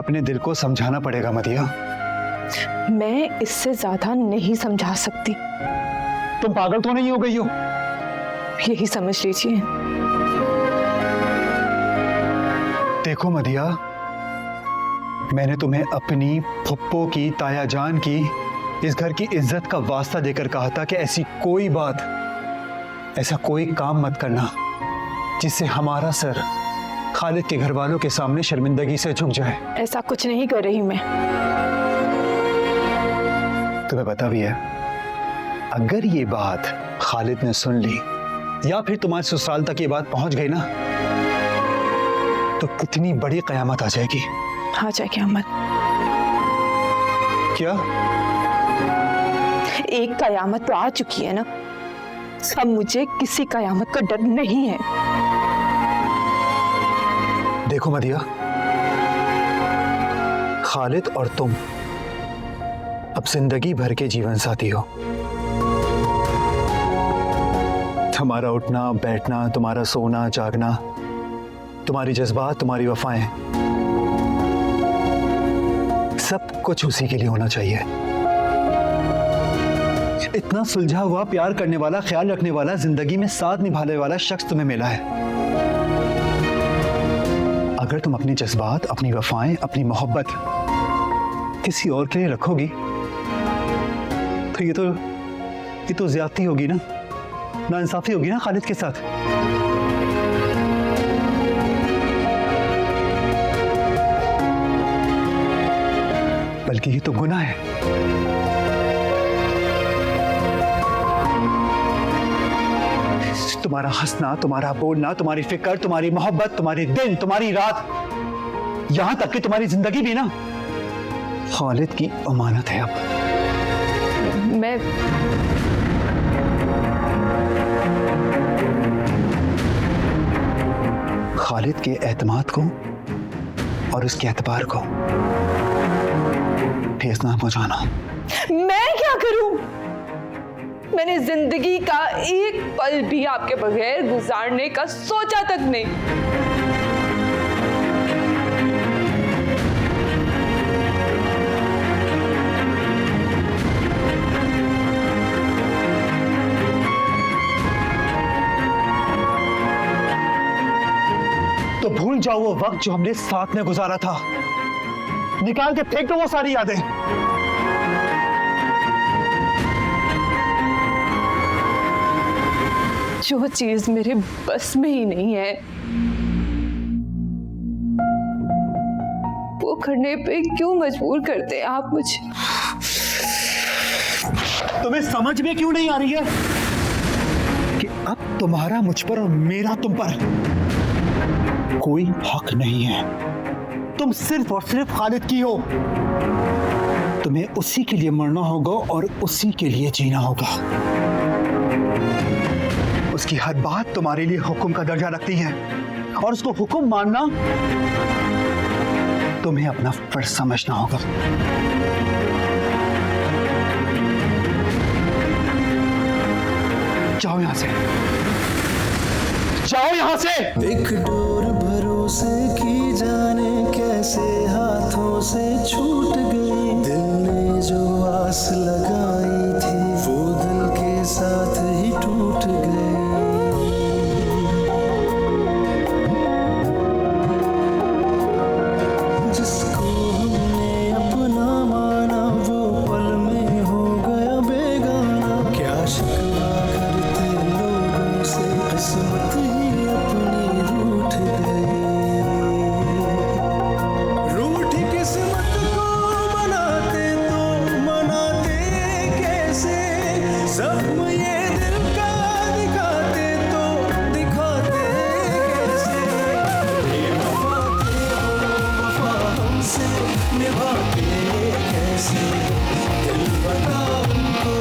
अपने दिल को समझाना पड़ेगा मदिया। मैं इससे ज्यादा नहीं समझा सकती। तुम पागल तो नहीं हो गई हो? यही समझ लीजिए। देखो मदिया, मैंने तुम्हें अपनी फुप्पो की, ताया जान की, इस घर की इज्जत का वास्ता देकर कहा था कि ऐसी कोई बात, ऐसा कोई काम मत करना जिससे हमारा सर खालिद के घर वालों के सामने शर्मिंदगी से झुक जाए। ऐसा कुछ नहीं कर रही मैं। तुम्हें पता भी है, अगर ये बात खालिद ने सुन ली या फिर तुम्हारे ससुराल तक ये बात पहुंच गई ना, तो कितनी बड़ी कयामत आ जाएगी। आ जाए क़यामत? क्या? एक कयामत तो आ चुकी है ना, अब मुझे किसी कयामत का डर नहीं है। देखो मदिया, खालिद और तुम अब जिंदगी भर के जीवन साथी हो। तुम्हारा उठना बैठना, तुम्हारा सोना जागना, तुम्हारी जज्बात, तुम्हारी वफाएं, सब कुछ उसी के लिए होना चाहिए। इतना सुलझा हुआ, प्यार करने वाला, ख्याल रखने वाला, जिंदगी में साथ निभाने वाला शख्स तुम्हें मिला है। अगर तुम अपनी जज्बात, अपनी वफाएं, अपनी मोहब्बत किसी और के लिए रखोगी तो ये तो ज्यादती होगी ना, नाइंसाफी होगी ना खालिद के साथ। बल्कि ये तो गुनाह है। तुम्हारा हंसना, तुम्हारा बोलना, तुम्हारी फिक्र, तुम्हारी मोहब्बत, तुम्हारे दिन, तुम्हारी रात, यहां तक कि तुम्हारी जिंदगी भी ना खालिद की अमानत है। अब मैं खालिद के एतमाद को और उसके एतबार को ठेस ना पहुंचाना। मैं क्या करूं? मैंने जिंदगी का एक पल भी आपके बगैर गुजारने का सोचा तक नहीं। तो भूल जाओ वो वक्त जो हमने साथ में गुजारा था, निकाल के फेंक दो वो सारी यादें। जो चीज मेरे बस में ही नहीं है वो करने पे क्यों मजबूर करते हैं आप मुझे? तुम्हें समझ में क्यों नहीं आ रही है कि अब तुम्हारा मुझ पर और मेरा तुम पर कोई हक नहीं है। तुम सिर्फ और सिर्फ खालिद की हो। तुम्हें उसी के लिए मरना होगा और उसी के लिए जीना होगा। उसकी हर बात तुम्हारे लिए हुक्म का दर्जा रखती है और उसको हुक्म मानना तुम्हें अपना फर्ज समझना होगा। जाओ यहां से, जाओ यहां से। एक डोर भरोसे की जाने कैसे हाथों से छूट गई। दिल ने जो आस लगाई थी वो दिल के साथ ही टूट गई। जिसको हमने अपना माना वो पल में हो गया बेगाना। क्या शिकवा करते लोगों से, किस्मत ही अपनी रूठ गई। रूठ किस्मत को मनाते तो मनाते कैसे? सब ये दिल का दिखाते तो दिखाते कैसे? बेवफा थे वो वफा हमसे निभाते कैसे? दिल बता उनको